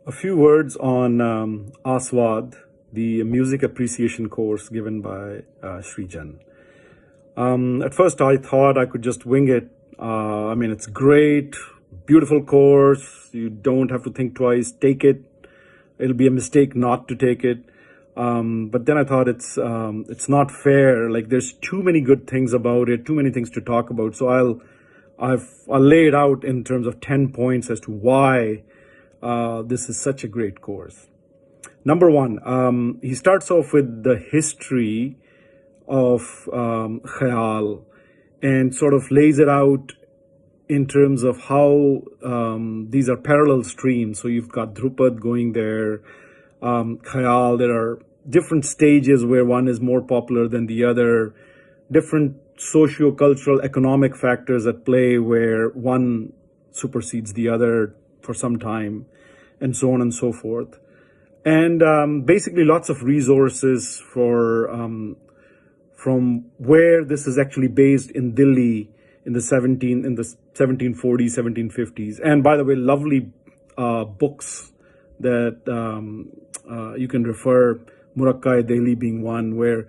A few words on Aswad, the music appreciation course given by Srijan. At first, I thought I could just wing it. It's great, beautiful course. You don't have to think twice. Take it. It'll be a mistake not to take it. But then I thought it's not fair. Like there's too many good things about it, too many things to talk about. So I'll lay it out in terms of 10 points as to why this is such a great course. Number one, he starts off with the history of khayal and sort of lays it out in terms of how these are parallel streams. So you've got Drupad going there, khayal, there are different stages where one is more popular than the other, different socio-cultural economic factors at play where one supersedes the other for some time, and so on and so forth. And basically lots of resources for from where this is actually based in Delhi in the 1740s, 1750s. And by the way, lovely books that you can refer, Murakka-e-Delhi being one, where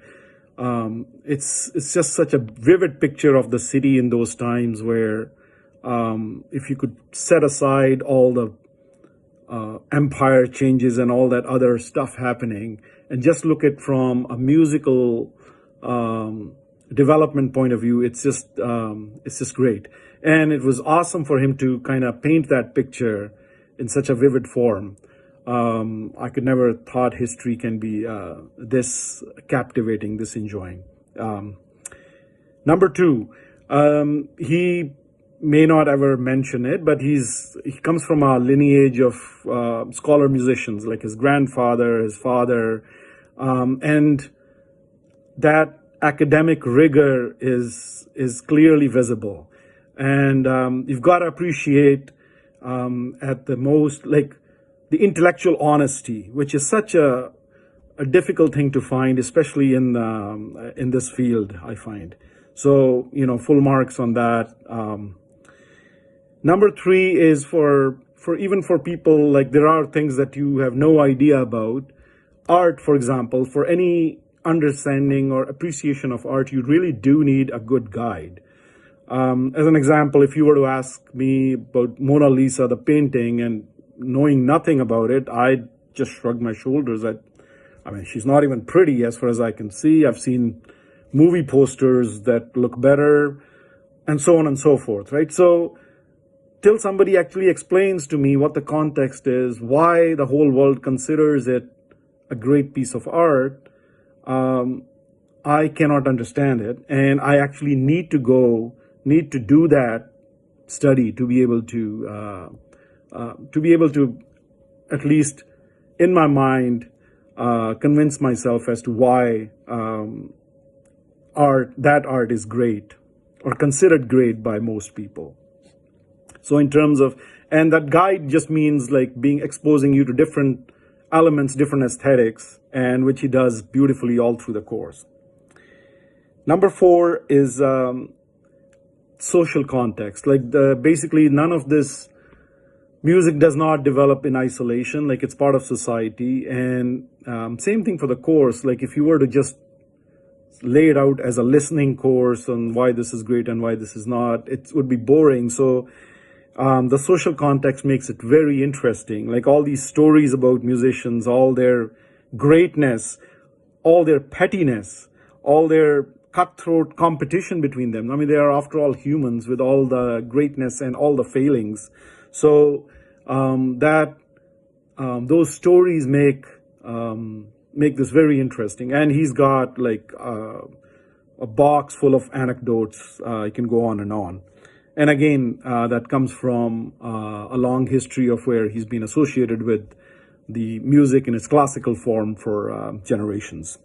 it's just such a vivid picture of the city in those times where if you could set aside all the empire changes and all that other stuff happening and just look at from a musical development point of view, it's just great. And it was awesome for him to kind of paint that picture in such a vivid form. I could never thought history can be this captivating, this enjoying. Number two, he may not ever mention it, but he comes from a lineage of scholar musicians, like his grandfather, his father, and that academic rigor is clearly visible. And you've got to appreciate at the most, like, the intellectual honesty, which is such a difficult thing to find, especially in this field, I find. So, full marks on that. Number three is for even for people, like, there are things that you have no idea about. Art, for example, for any understanding or appreciation of art, you really do need a good guide. As an example, if you were to ask me about Mona Lisa, the painting, and knowing nothing about it, I'd just shrug my shoulders at, she's not even pretty as far as I can see. I've seen movie posters that look better, and so on and so forth, right? So till somebody actually explains to me what the context is, why the whole world considers it a great piece of art, I cannot understand it. And I actually need to do that study to be able to at least in my mind convince myself as to why that art is great or considered great by most people. So in terms of, and that guide just means like exposing you to different elements, different aesthetics, and which he does beautifully all through the course. Number four is social context. Like basically none of this music does not develop in isolation, like it's part of society. And same thing for the course. Like if you were to just lay it out as a listening course on why this is great and why this is not, it would be boring. So the social context makes it very interesting. Like all these stories about musicians, all their greatness, all their pettiness, all their cutthroat competition between them. They are after all humans with all the greatness and all the failings. So those stories make this very interesting. And he's got like a box full of anecdotes. I can go on and on. And again, that comes from a long history of where he's been associated with the music in its classical form for generations.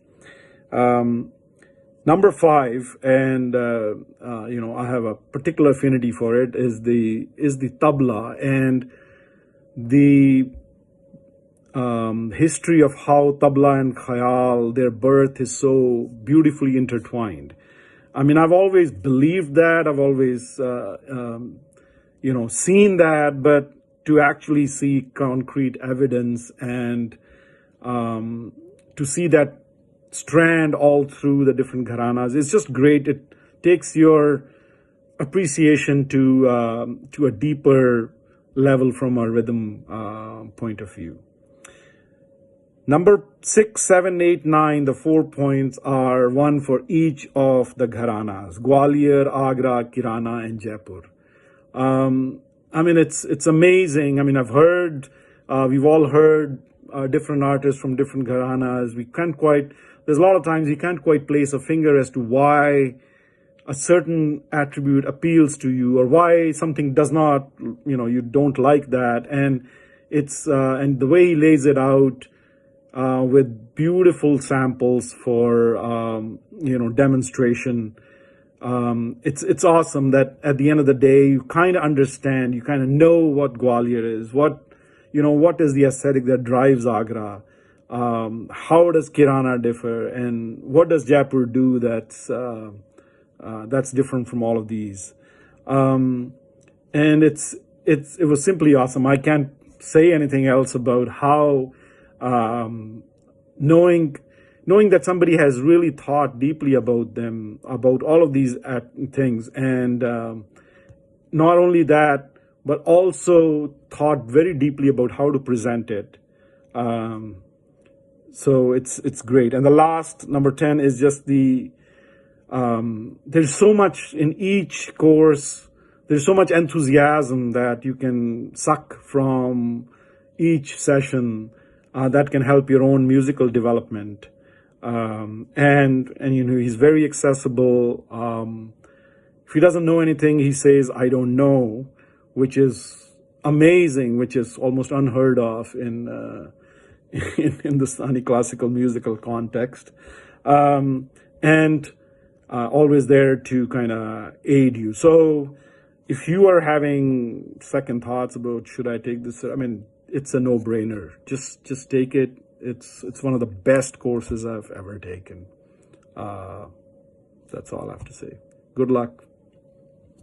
Number five, and I have a particular affinity for it, is the tabla and the history of how tabla and khayal, their birth is so beautifully intertwined. I've always believed that. I've always, seen that, but to actually see concrete evidence and to see that strand all through the different gharanas. It's just great. It takes your appreciation to a deeper level from a rhythm point of view. Number 6, 7, 8, 9, the 4 points are one for each of the gharanas: Gwalior, Agra, Kirana, and Jaipur. I mean, it's amazing. I mean, we've all heard different artists from different gharanas. There's a lot of times you can't quite place a finger as to why a certain attribute appeals to you or why something does not, you don't like that. And and the way he lays it out, with beautiful samples for, demonstration. It's awesome that at the end of the day, you kind of understand, you kind of know what Gwalior is, what is the aesthetic that drives Agra, how does Kirana differ, and what does Jaipur do that's different from all of these. And it was simply awesome. I can't say anything else about how, knowing that somebody has really thought deeply about them, about all of these things, and not only that, but also thought very deeply about how to present it. So it's great. And the last, number 10, is just there's so much in each course. There's so much enthusiasm that you can suck from each session that can help your own musical development. And he's very accessible. If he doesn't know anything, he says, "I don't know," which is amazing, which is almost unheard of in Hindustani classical musical context. And always there to kind of aid you. So if you are having second thoughts about, should I take this? I mean, it's a no-brainer. Just take it. It's one of the best courses I've ever taken. That's all I have to say. Good luck.